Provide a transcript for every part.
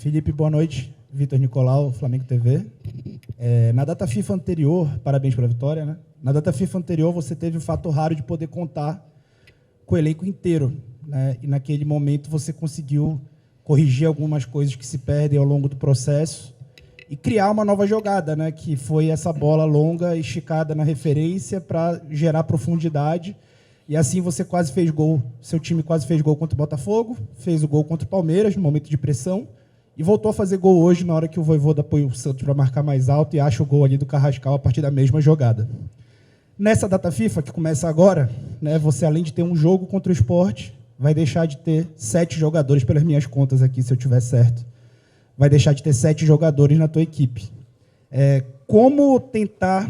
Felipe, boa noite. Vitor Nicolau, Flamengo TV. Na data FIFA anterior, parabéns pela vitória, né? Na data FIFA anterior, você teve o fato raro de poder contar com o elenco inteiro, né? E naquele momento você conseguiu corrigir algumas coisas que se perdem ao longo do processo e criar uma nova jogada, né? Que foi essa bola longa, esticada na referência para gerar profundidade. E assim você quase fez gol. Seu time quase fez gol contra o Botafogo, fez o gol contra o Palmeiras no momento de pressão e voltou a fazer gol hoje na hora que o Vojvoda apoia o Santos para marcar mais alto e acha o gol ali do Carrascal a partir da mesma jogada. Nessa data FIFA, que começa agora, né, você, além de ter um jogo contra o Sport, vai deixar de ter 7 jogadores, pelas minhas contas aqui, se eu tiver certo. Vai deixar de ter 7 jogadores na tua equipe. Como tentar...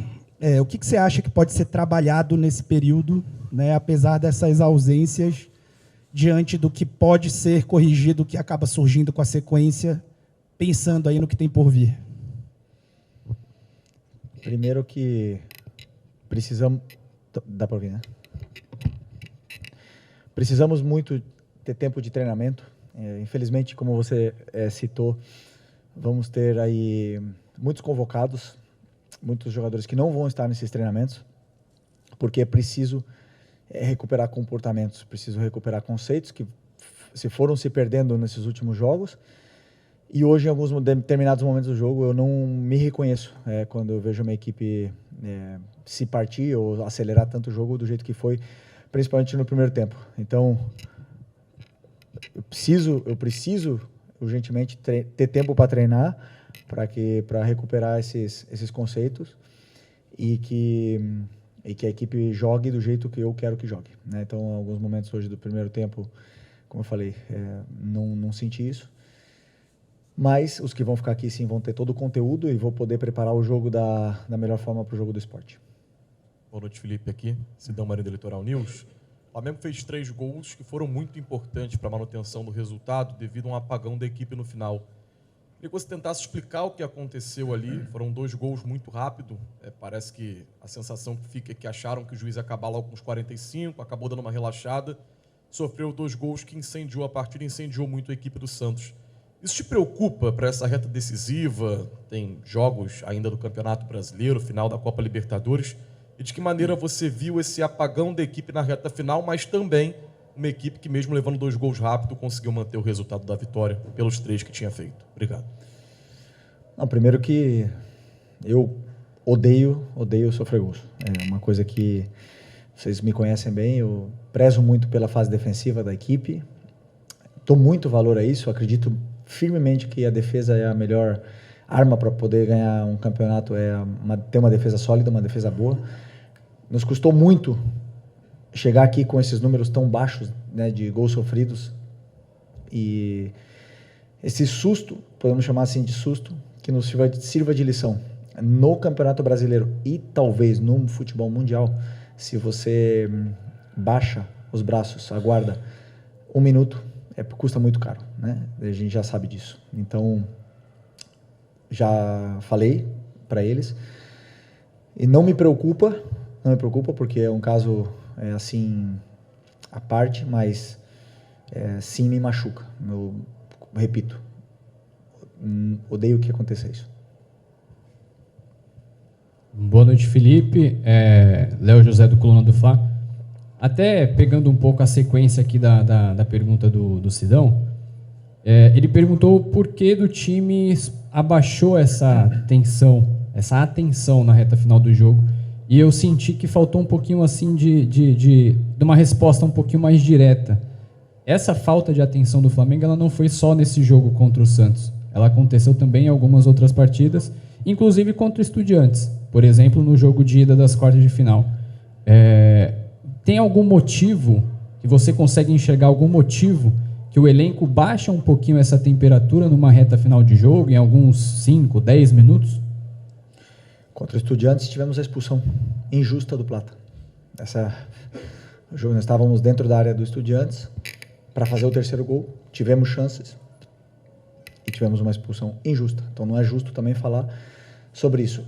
o que você acha que pode ser trabalhado nesse período, né, apesar dessas ausências, diante do que pode ser corrigido, que acaba surgindo com a sequência, pensando aí no que tem por vir? Primeiro que precisamos... Dá para ouvir, né? Precisamos muito ter tempo de treinamento. Infelizmente, como você citou, vamos ter aí muitos convocados, muitos jogadores que não vão estar nesses treinamentos, porque é preciso recuperar comportamentos, preciso recuperar conceitos que se foram se perdendo nesses últimos jogos. E hoje, em alguns determinados momentos do jogo, eu não me reconheço quando eu vejo uma equipe se partir ou acelerar tanto o jogo do jeito que foi, principalmente no primeiro tempo. Então, eu preciso urgentemente ter tempo para treinar, para recuperar esses conceitos e que a equipe jogue do jeito que eu quero que jogue, né? Então, em alguns momentos hoje do primeiro tempo, como eu falei, não senti isso. Mas os que vão ficar aqui sim vão ter todo o conteúdo e vou poder preparar o jogo da melhor forma para o jogo do Sport. Boa noite, Felipe, aqui, Sidão Marinho do Litoral News. O Flamengo fez 3 gols que foram muito importantes para a manutenção do resultado devido a um apagão da equipe no final. Queria que você tentasse explicar o que aconteceu ali. Foram 2 gols muito rápido. Parece que a sensação que fica é que acharam que o juiz ia acabar logo com os 45, acabou dando uma relaxada, sofreu 2 gols que incendiou a partida, incendiou muito a equipe do Santos. Isso te preocupa para essa reta decisiva? Tem jogos ainda do Campeonato Brasileiro, final da Copa Libertadores. E de que maneira você viu esse apagão da equipe na reta final, mas também uma equipe que, mesmo levando 2 gols rápido, conseguiu manter o resultado da vitória pelos 3 que tinha feito? Obrigado. Não, primeiro que eu odeio sofrer gols. É uma coisa que vocês me conhecem bem, eu prezo muito pela fase defensiva da equipe, dou muito valor a isso, acredito firmemente que a defesa é a melhor arma para poder ganhar um campeonato, ter uma defesa sólida, uma defesa boa. Nos custou muito chegar aqui com esses números tão baixos, né, de gols sofridos, e esse susto, podemos chamar assim de susto, que nos sirva de lição no Campeonato Brasileiro e talvez no futebol mundial. Se você baixa os braços, aguarda 1 minuto, custa muito caro, né? A gente já sabe disso. Então, já falei para eles e não me preocupa porque é um caso assim à parte, mas sim me machuca. Eu repito, odeio que aconteça isso. Boa noite, Felipe. Léo José do Coluna do Fla. Até pegando um pouco a sequência aqui da pergunta do Sidão, ele perguntou o porquê do time abaixou essa atenção na reta final do jogo, e eu senti que faltou um pouquinho assim de uma resposta um pouquinho mais direta. Essa falta de atenção do Flamengo, ela não foi só nesse jogo contra o Santos, ela aconteceu também em algumas outras partidas, inclusive contra o Estudiantes, por exemplo, no jogo de ida das quartas de final. Tem algum motivo, que você consegue enxergar algum motivo que o elenco baixa um pouquinho essa temperatura numa reta final de jogo, em alguns 5, 10 minutos? Contra o Estudiantes tivemos a expulsão injusta do Plata. Nós estávamos dentro da área do Estudiantes para fazer o 3º gol, tivemos chances e tivemos uma expulsão injusta. Então não é justo também falar sobre isso.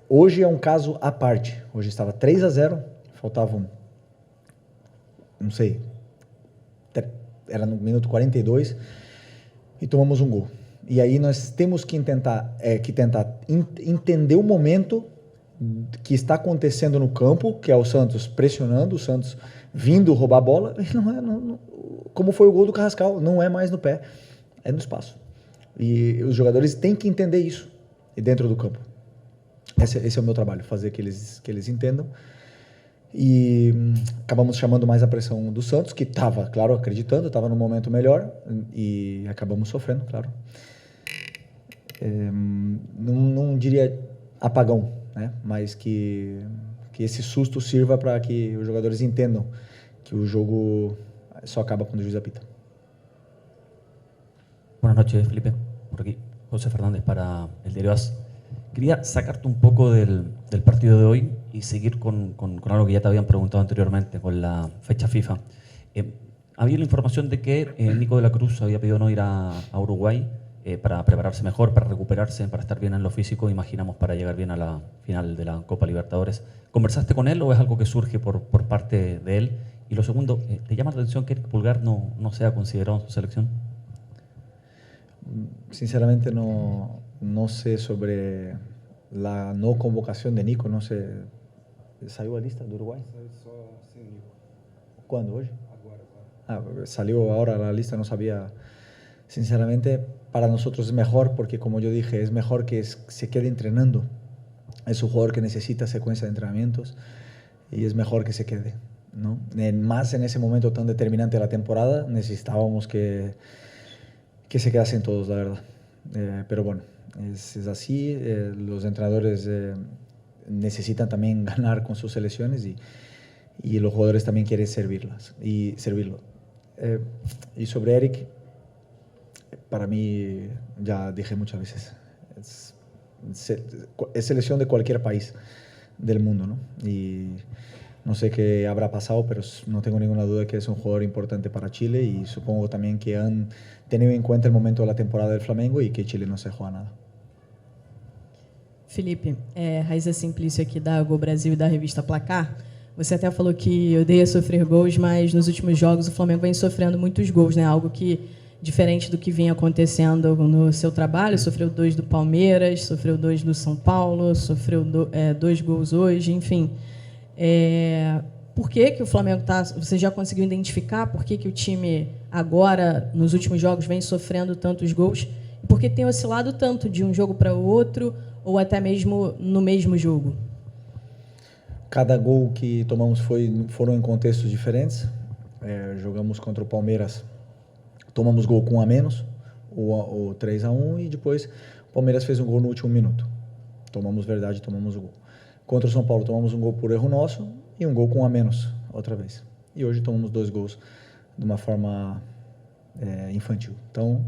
Hoje é um caso à parte. Hoje estava 3-0, faltavam, não sei, era no minuto 42 e tomamos um gol. E aí nós temos que tentar entender o momento que está acontecendo no campo, que é o Santos pressionando, o Santos vindo roubar a bola, como foi o gol do Carrascal, não é mais no pé, é no espaço. E os jogadores têm que entender isso dentro do campo. Esse é o meu trabalho, fazer que eles entendam. E acabamos chamando mais a pressão do Santos, que estava, claro, acreditando, estava no momento melhor, e acabamos sofrendo, claro. Não diria apagão, né? Mas que esse susto sirva para que os jogadores entendam que o jogo só acaba quando o juiz apita. Buenas noches, Felipe. Por aquí, José Fernández para el Diario AS. Quería sacarte un poco del partido de hoy y seguir con algo que ya te habían preguntado anteriormente, con la fecha FIFA. Había la información de que Nico de la Cruz había pedido no ir a Uruguay para prepararse mejor, para recuperarse, para estar bien en lo físico, imaginamos, para llegar bien a la final de la Copa Libertadores. ¿Conversaste con él o es algo que surge por parte de él? Y lo segundo, ¿te llama la atención que Eric Pulgar no sea considerado en su selección? Sinceramente no sé sobre la no convocación de Nico, no sé. ¿Salió a lista de Uruguay? ¿Cuándo? ¿Hoy? Salió ahora la lista, no sabía. Sinceramente, para nosotros es mejor porque, como yo dije, es mejor que se quede entrenando. Es un jugador que necesita secuencia de entrenamientos y es mejor que se quede, ¿no? Más en ese momento tan determinante de la temporada, necesitábamos que se quedasen todos, la verdad. Pero bueno, es así. Los entrenadores necesitan también ganar con sus selecciones y los jugadores también quieren servirlo. Y sobre Eric, para mí, ya dije muchas veces, es selección de cualquier país del mundo, ¿no? Y no sé qué habrá pasado, pero no tengo ninguna duda de que es un jugador importante para Chile y supongo también que han tenido en cuenta el momento de la temporada del Flamengo e que Chile não se juega nada. Felipe, Raíza Simplício aqui da Gol Brasil e da revista Placar. Você até falou que odeia sofrer gols, mas nos últimos jogos o Flamengo vem sofrendo muitos gols, né? Algo que, diferente do que vinha acontecendo no seu trabalho, sofreu 2 do Palmeiras, sofreu 2 do São Paulo, sofreu 2 gols hoje, enfim. Por que o Flamengo você já conseguiu identificar por que o time agora, nos últimos jogos, vem sofrendo tantos gols? E por que tem oscilado tanto de um jogo para o outro, ou até mesmo no mesmo jogo? Cada gol que tomamos foram em contextos diferentes. Jogamos contra o Palmeiras, tomamos gol com 1 a menos, o 3-1, e depois o Palmeiras fez um gol no último minuto. Tomamos o gol. Contra o São Paulo, tomamos um gol por erro nosso e um gol com 1 a menos, outra vez. E hoje tomamos 2 gols de uma forma infantil. Então,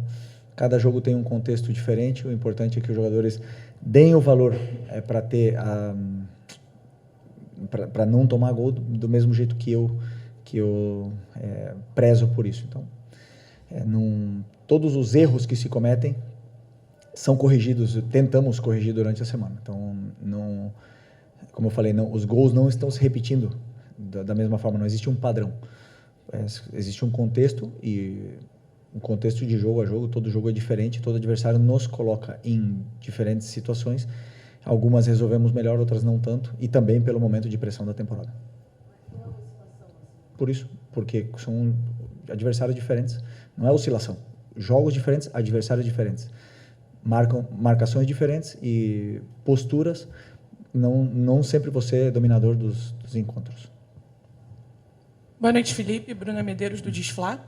cada jogo tem um contexto diferente. O importante é que os jogadores deem o valor para não tomar gol do mesmo jeito que eu prezo por isso. Então, todos os erros que se cometem são corrigidos, tentamos corrigir durante a semana. Então, como eu falei, os gols não estão se repetindo da mesma forma, não existe um padrão. Existe um contexto, e um contexto de jogo a jogo, todo jogo é diferente, todo adversário nos coloca em diferentes situações. Algumas resolvemos melhor, outras não tanto, e também pelo momento de pressão da temporada. Por isso, porque são adversários diferentes, não é oscilação. Jogos diferentes, adversários diferentes. Marcações diferentes e posturas. Não sempre você é dominador dos encontros. Boa noite, Felipe. Bruna Medeiros, do Desflá.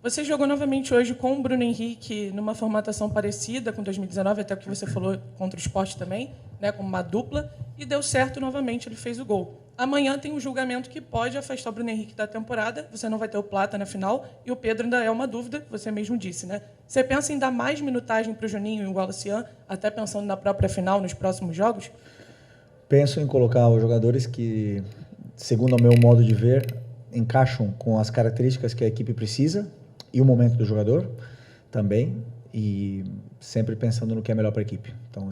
Você jogou novamente hoje com o Bruno Henrique numa formatação parecida com 2019, até o que você falou contra o Sport também, né, como uma dupla, e deu certo novamente, ele fez o gol. Amanhã tem um julgamento que pode afastar o Bruno Henrique da temporada, você não vai ter o Plata na final, e o Pedro ainda é uma dúvida, você mesmo disse, né? Você pensa em dar mais minutagem para o Juninho e o Wallacian, até pensando na própria final, nos próximos jogos? Penso em colocar os jogadores que, segundo o meu modo de ver, encaixam com as características que a equipe precisa e o momento do jogador também, e sempre pensando no que é melhor para a equipe. Então,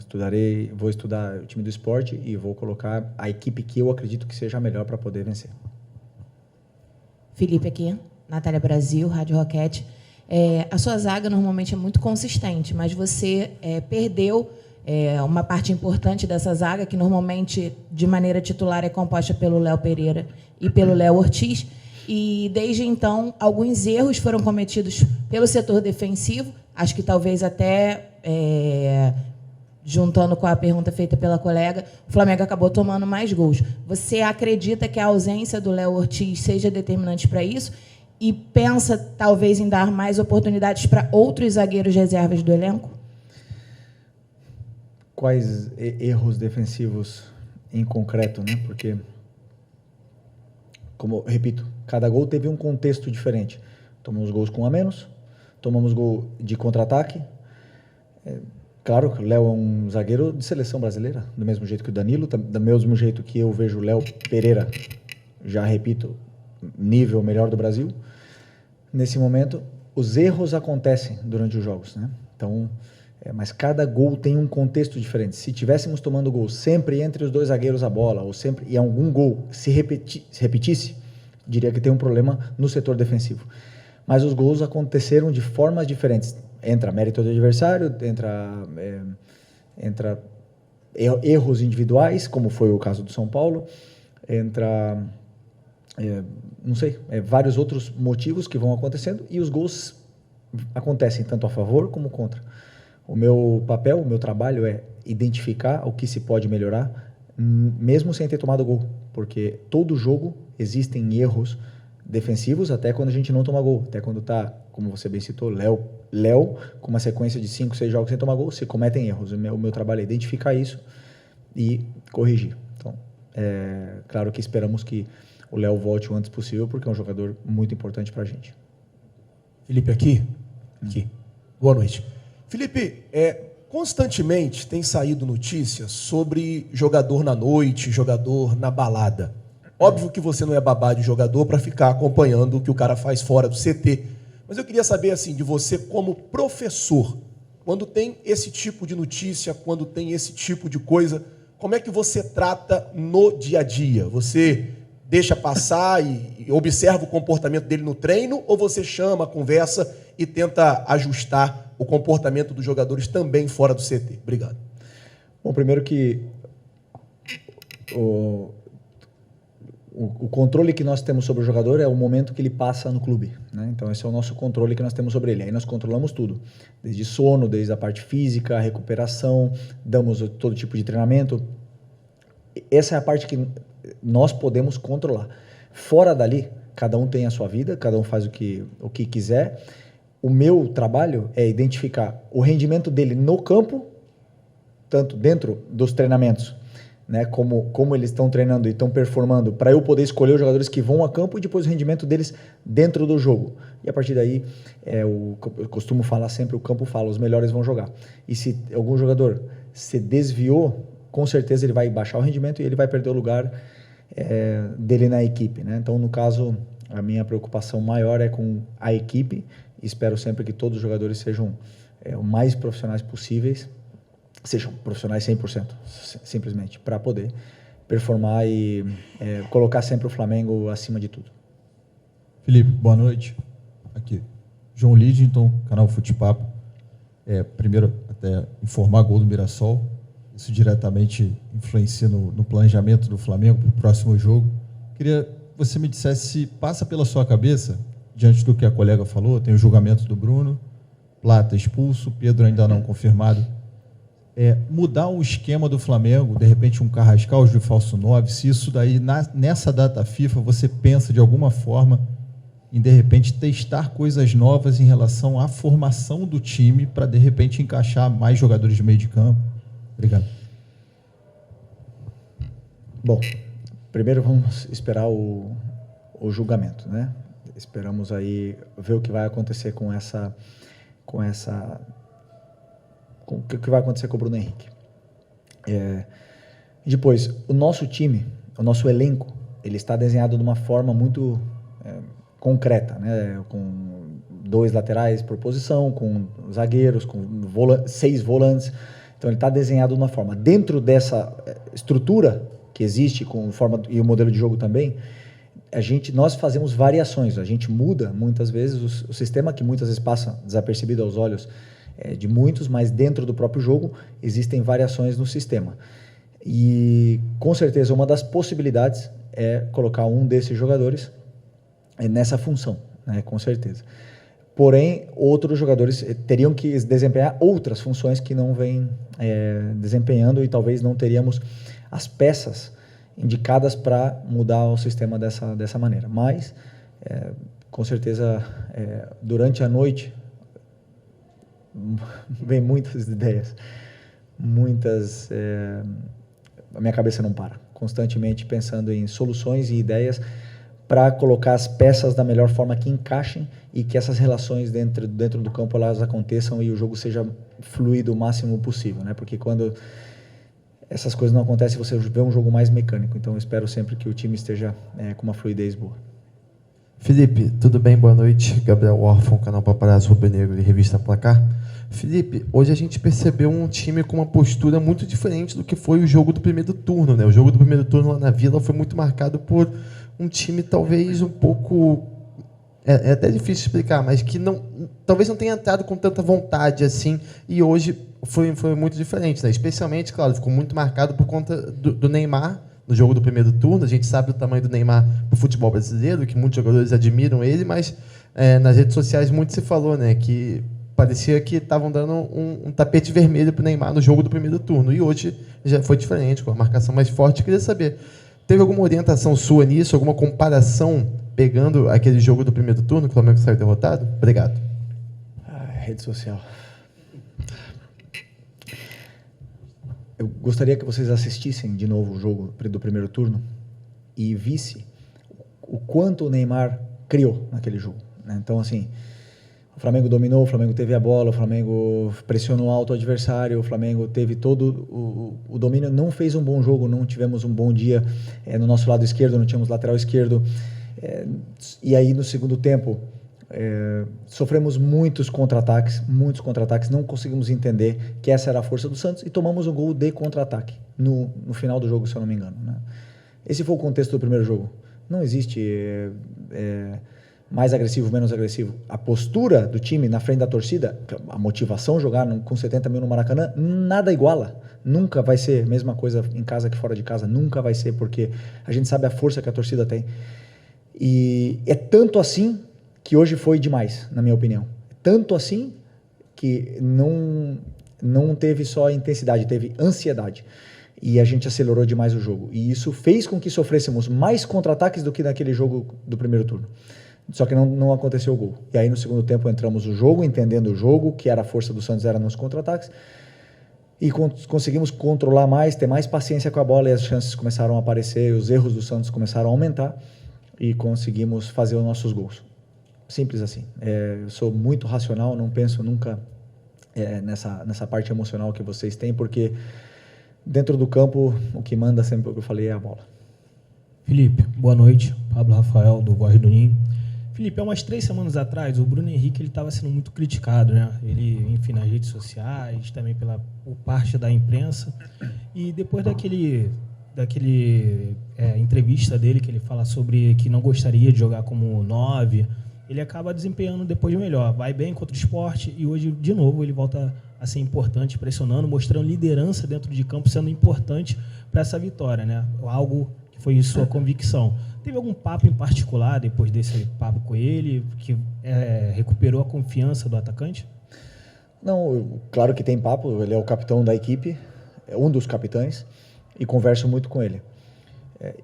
vou estudar o time do Sport e vou colocar a equipe que eu acredito que seja a melhor para poder vencer. Felipe aqui, Natália Brasil, Rádio Roquete. A sua zaga normalmente é muito consistente, mas você perdeu uma parte importante dessa zaga, que normalmente, de maneira titular, é composta pelo Léo Pereira e pelo Léo Ortiz. E, desde então, alguns erros foram cometidos pelo setor defensivo. Acho que talvez até, juntando com a pergunta feita pela colega, o Flamengo acabou tomando mais gols. Você acredita que a ausência do Léo Ortiz seja determinante para isso? E pensa, talvez, em dar mais oportunidades para outros zagueiros reservas do elenco? Quais erros defensivos em concreto, né? Porque, como repito, cada gol teve um contexto diferente. Tomamos gols com a menos, tomamos gol de contra-ataque. Claro que o Léo é um zagueiro de seleção brasileira, do mesmo jeito que o Danilo, do mesmo jeito que eu vejo o Léo Pereira, já repito, nível melhor do Brasil. Nesse momento, os erros acontecem durante os jogos, né? Então, mas cada gol tem um contexto diferente. Se tivéssemos tomando gol sempre entre os dois zagueiros a bola, ou sempre e algum gol se repetisse, diria que tem um problema no setor defensivo. Mas os gols aconteceram de formas diferentes. Entra mérito do adversário, entra erros individuais, como foi o caso do São Paulo, entra não sei, vários outros motivos que vão acontecendo, e os gols acontecem tanto a favor como contra. O meu papel, o meu trabalho é identificar o que se pode melhorar, mesmo sem ter tomado gol, porque todo jogo existem erros defensivos, até quando a gente não toma gol, até quando está, como você bem citou, Léo, com uma sequência de 5, 6 jogos sem tomar gol, se cometem erros. O meu trabalho é identificar isso e corrigir. Então, claro que esperamos que o Léo volte o antes possível, porque é um jogador muito importante para a gente. Felipe, aqui. Boa noite. Felipe, constantemente tem saído notícias sobre jogador na noite, jogador na balada. Óbvio que você não é babá de jogador para ficar acompanhando o que o cara faz fora do CT. Mas eu queria saber, assim, de você como professor, quando tem esse tipo de notícia, quando tem esse tipo de coisa, como é que você trata no dia a dia? Você deixa passar e observa o comportamento dele no treino, ou você chama, conversa e tenta ajustar o comportamento dos jogadores também fora do CT? Obrigado. Bom, primeiro que o controle que nós temos sobre o jogador é o momento que ele passa no clube, né? Então esse é o nosso controle que nós temos sobre ele. Aí nós controlamos tudo, desde sono, desde a parte física, a recuperação, damos todo tipo de treinamento. Essa é a parte que nós podemos controlar. Fora dali, cada um tem a sua vida, cada um faz o que quiser. O meu trabalho é identificar o rendimento dele no campo, tanto dentro dos treinamentos, né, como eles estão treinando e estão performando, para eu poder escolher os jogadores que vão a campo, e depois o rendimento deles dentro do jogo. E a partir daí, eu costumo falar sempre, o campo fala, os melhores vão jogar. E se algum jogador se desviou, com certeza ele vai baixar o rendimento e ele vai perder o lugar dele na equipe, né? Então, no caso, a minha preocupação maior é com a equipe. Espero sempre que todos os jogadores sejam o mais profissionais possíveis, sejam profissionais 100%, simplesmente, para poder performar e colocar sempre o Flamengo acima de tudo. Felipe, boa noite. Aqui, João Lidington, canal Futepapo. Primeiro, até informar gol do Mirassol. Isso diretamente influencia no planejamento do Flamengo para o próximo jogo. Queria que você me dissesse se passa pela sua cabeça, diante do que a colega falou, tem o julgamento do Bruno, Plata expulso, Pedro ainda não confirmado, mudar o esquema do Flamengo, de repente um Carrascal de falso 9, se isso daí, nessa data FIFA, você pensa de alguma forma em, de repente, testar coisas novas em relação à formação do time para, de repente, encaixar mais jogadores de meio de campo? Obrigado. Bom, primeiro vamos esperar o julgamento, né? Esperamos aí ver o que vai acontecer com o que vai acontecer com o Bruno Henrique. Depois, o nosso time, o nosso elenco, ele está desenhado de uma forma muito concreta, né? Com 2 laterais por posição, com zagueiros, com 6 volantes. Então, ele está desenhado de uma forma. Dentro dessa estrutura que existe, com forma e o modelo de jogo também, nós fazemos variações, a gente muda muitas vezes o sistema que muitas vezes passa desapercebido aos olhos de muitos, mas dentro do próprio jogo existem variações no sistema. E com certeza uma das possibilidades é colocar um desses jogadores nessa função, né, com certeza. Porém, outros jogadores teriam que desempenhar outras funções que não vêm desempenhando e talvez não teríamos as peças indicadas para mudar o sistema dessa maneira. Mas, com certeza, durante a noite, vem muitas ideias, a minha cabeça não para, constantemente pensando em soluções e ideias para colocar as peças da melhor forma que encaixem e que essas relações dentro do campo elas aconteçam e o jogo seja fluido o máximo possível, né? Porque quando essas coisas não acontecem, você vê um jogo mais mecânico. Então eu espero sempre que o time esteja com uma fluidez boa. Felipe, tudo bem? Boa noite. Gabriel Orfon, canal Paparazzo Rubro-Negro e Revista Placar. Felipe, hoje a gente percebeu um time com uma postura muito diferente do que foi o jogo do primeiro turno, né? O jogo do primeiro turno lá na Vila foi muito marcado por um time talvez um pouco... É até difícil explicar, mas que talvez não tenha entrado com tanta vontade assim, e hoje foi muito diferente, né? Especialmente, claro, ficou muito marcado por conta do Neymar no jogo do primeiro turno. A gente sabe o tamanho do Neymar para o futebol brasileiro, que muitos jogadores admiram ele, mas nas redes sociais muito se falou, né, que parecia que estavam dando um tapete vermelho para o Neymar no jogo do primeiro turno, e hoje já foi diferente, com a marcação mais forte. Eu queria saber, teve alguma orientação sua nisso, alguma comparação pegando aquele jogo do primeiro turno que o Flamengo saiu derrotado? Obrigado. Rede social. Eu gostaria que vocês assistissem de novo o jogo do primeiro turno e visse o quanto o Neymar criou naquele jogo, né? Então, assim, o Flamengo dominou, o Flamengo teve a bola, o Flamengo pressionou alto o adversário, o Flamengo teve todo o domínio, não fez um bom jogo, não tivemos um bom dia no nosso lado esquerdo, não tínhamos lateral esquerdo. E aí, no segundo tempo, sofremos muitos contra-ataques, não conseguimos entender que essa era a força do Santos e tomamos um gol de contra-ataque no final do jogo, se eu não me engano, né? Esse foi o contexto do primeiro jogo. Não existe mais agressivo, menos agressivo. A postura do time na frente da torcida, a motivação, jogar com 70 mil no Maracanã, nada iguala. Nunca vai ser a mesma coisa em casa que fora de casa, nunca vai ser, porque a gente sabe a força que a torcida tem. E é tanto assim que hoje foi demais, na minha opinião. Tanto assim que não teve só intensidade, teve ansiedade. E a gente acelerou demais o jogo. E isso fez com que sofrêssemos mais contra-ataques do que naquele jogo do primeiro turno. Só que não aconteceu o gol. E aí no segundo tempo entramos no jogo, entendendo o jogo, que era a força do Santos era nos contra-ataques. E conseguimos controlar mais, ter mais paciência com a bola, e as chances começaram a aparecer, os erros do Santos começaram a aumentar. E conseguimos fazer os nossos gols. Simples assim. Eu sou muito racional, não penso nunca nessa parte emocional que vocês têm, porque dentro do campo o que manda sempre, o que eu falei, é a bola. Felipe, boa noite. Pablo Rafael, do Voz do Ninho. Felipe, há umas 3 semanas atrás, o Bruno Henrique estava sendo muito criticado, né? Ele, enfim, nas redes sociais, também por parte da imprensa. E depois daquele entrevista dele, que ele fala sobre que não gostaria de jogar como 9, ele acaba desempenhando depois melhor. Vai bem contra o Sport e hoje, de novo, ele volta a ser importante, pressionando, mostrando liderança dentro de campo, sendo importante para essa vitória, né? Algo que foi sua convicção. Teve algum papo em particular depois desse papo com ele que recuperou a confiança do atacante? Não, claro que tem papo. Ele é o capitão da equipe, é um dos capitães, e converso muito com ele.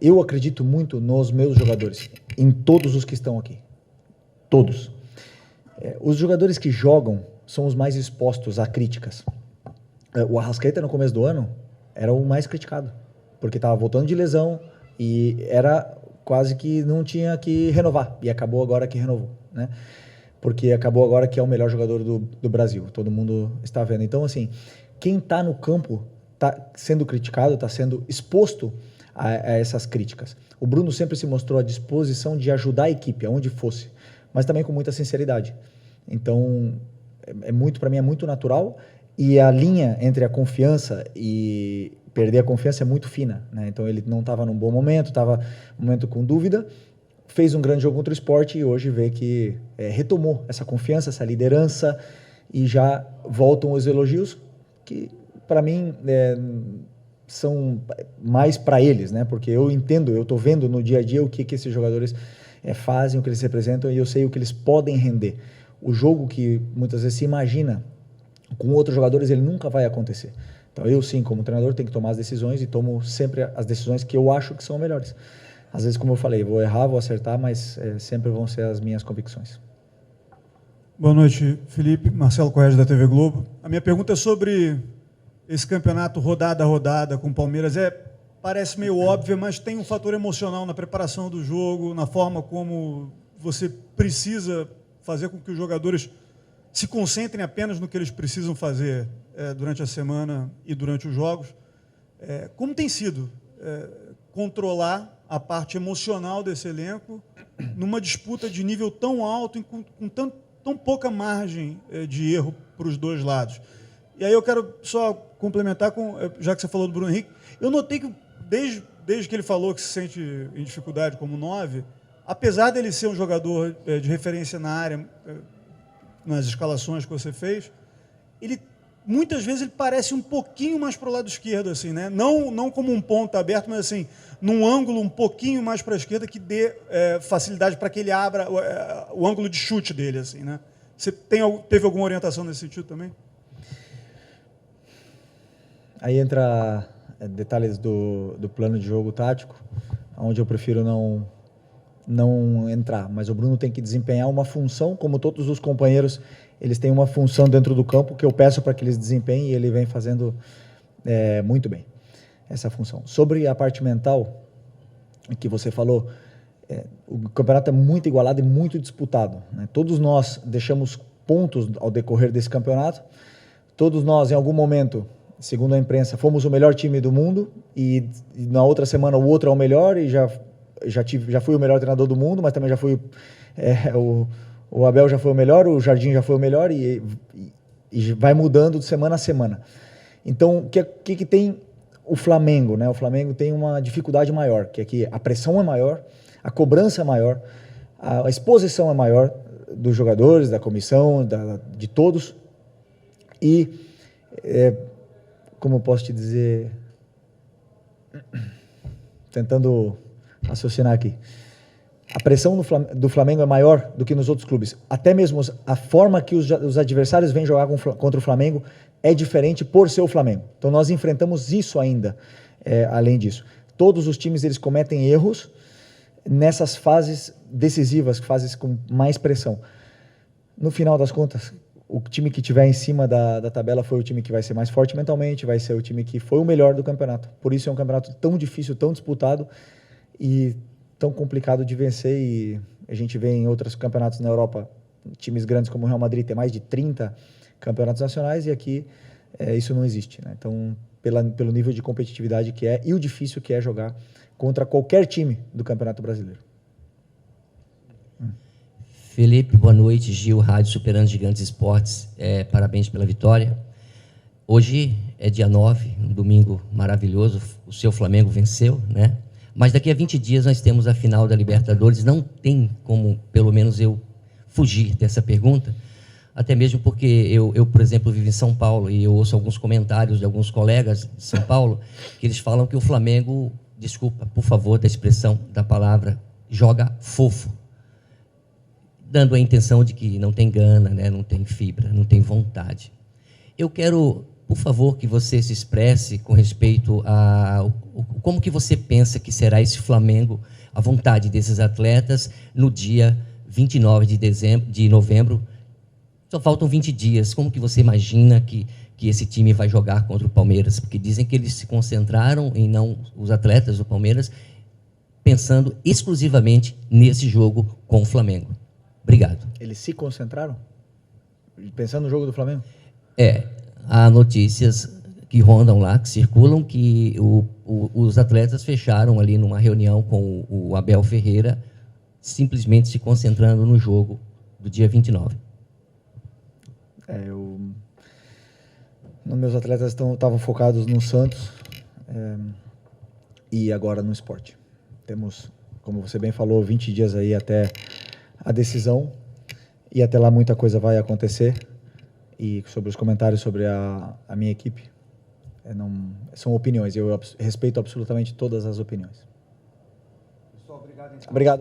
Eu acredito muito nos meus jogadores, em todos os que estão aqui. Todos. Os jogadores que jogam são os mais expostos a críticas. O Arrascaeta, no começo do ano, era o mais criticado, porque estava voltando de lesão e era quase que não tinha que renovar, e acabou agora que renovou, né? Porque acabou agora que é o melhor jogador do Brasil, todo mundo está vendo. Então, assim, quem está no campo está sendo criticado, está sendo exposto a essas críticas. O Bruno sempre se mostrou à disposição de ajudar a equipe, aonde fosse, mas também com muita sinceridade. Então, para mim é muito natural, e a linha entre a confiança e perder a confiança é muito fina, né? Então ele não estava num bom momento, estava num momento com dúvida, fez um grande jogo contra o Sport e hoje vê que retomou essa confiança, essa liderança e já voltam os elogios que, para mim, são mais para eles, né? Porque eu entendo, eu estou vendo no dia a dia o que esses jogadores fazem, o que eles representam e eu sei o que eles podem render. O jogo que muitas vezes se imagina com outros jogadores, ele nunca vai acontecer. Então eu sim, como treinador, tenho que tomar as decisões e tomo sempre as decisões que eu acho que são melhores. Às vezes, como eu falei, vou errar, vou acertar, mas sempre vão ser as minhas convicções. Boa noite, Felipe. Marcelo Correia, da TV Globo. A minha pergunta é sobre esse campeonato rodada a rodada com o Palmeiras. Parece meio óbvio, mas tem um fator emocional na preparação do jogo, na forma como você precisa fazer com que os jogadores se concentrem apenas no que eles precisam fazer durante a semana e durante os jogos. Como tem sido controlar a parte emocional desse elenco numa disputa de nível tão alto e com tão pouca margem de erro para os dois lados? E aí eu quero só complementar, já que você falou do Bruno Henrique, eu notei que desde que ele falou que se sente em dificuldade como 9, apesar dele ser um jogador de referência na área, nas escalações que você fez, muitas vezes ele parece um pouquinho mais para o lado esquerdo, assim, né? Não como um ponta aberto, mas assim, num ângulo um pouquinho mais para a esquerda que dê facilidade para que ele abra o ângulo de chute dele, assim, né? Você teve alguma orientação nesse sentido também? Aí entra detalhes do plano de jogo tático, onde eu prefiro não entrar, mas o Bruno tem que desempenhar uma função, como todos os companheiros, eles têm uma função dentro do campo que eu peço para que eles desempenhem e ele vem fazendo muito bem essa função. Sobre a parte mental que você falou, o campeonato é muito igualado e muito disputado, né? Todos nós deixamos pontos ao decorrer desse campeonato, todos nós em algum momento, segundo a imprensa, fomos o melhor time do mundo e na outra semana o outro é o melhor e já fui o melhor treinador do mundo, mas também já fui o Abel já foi o melhor, o Jardim já foi o melhor e vai mudando de semana a semana. Então, o que tem o Flamengo, né? O Flamengo tem uma dificuldade maior, que é que a pressão é maior, a cobrança é maior, a exposição é maior dos jogadores, da comissão, de todos e como eu posso te dizer, tentando raciocinar aqui, a pressão do Flamengo é maior do que nos outros clubes. Até mesmo a forma que os adversários vêm jogar contra o Flamengo é diferente por ser o Flamengo. Então nós enfrentamos isso ainda, além disso. Todos os times eles cometem erros nessas fases decisivas, fases com mais pressão. No final das contas, o time que estiver em cima da tabela foi o time que vai ser mais forte mentalmente, vai ser o time que foi o melhor do campeonato. Por isso é um campeonato tão difícil, tão disputado e tão complicado de vencer. E a gente vê em outros campeonatos na Europa, times grandes como o Real Madrid tem mais de 30 campeonatos nacionais e aqui isso não existe, né? Então, pelo nível de competitividade que é e o difícil que é jogar contra qualquer time do Campeonato Brasileiro. Felipe, boa noite. Gil, Rádio Superando Gigantes Esportes. Parabéns pela vitória. Hoje é dia 9, um domingo maravilhoso. O seu Flamengo venceu, né? Mas daqui a 20 dias nós temos a final da Libertadores. Não tem como, pelo menos, eu fugir dessa pergunta. Até mesmo porque eu, por exemplo, vivo em São Paulo e eu ouço alguns comentários de alguns colegas de São Paulo que eles falam que o Flamengo, desculpa, por favor, da expressão, da palavra, joga fofo, dando a intenção de que não tem gana, né, não tem fibra, não tem vontade. Eu quero, por favor, que você se expresse com respeito a como que você pensa que será esse Flamengo, a vontade desses atletas no dia 29 de novembro. Só faltam 20 dias. Como que você imagina que esse time vai jogar contra o Palmeiras? Porque dizem que eles se concentraram em não os atletas do Palmeiras pensando exclusivamente nesse jogo com o Flamengo. Obrigado. Eles se concentraram? Pensando no jogo do Flamengo? Há notícias que rondam lá, que circulam, que os atletas fecharam ali numa reunião com o Abel Ferreira, simplesmente se concentrando no jogo do dia 29. Meus atletas estavam focados no Santos e agora no esporte. Temos como você bem falou, 20 dias aí até a decisão, e até lá muita coisa vai acontecer. E sobre os comentários sobre a minha equipe, são opiniões, eu respeito absolutamente todas as opiniões. Obrigado.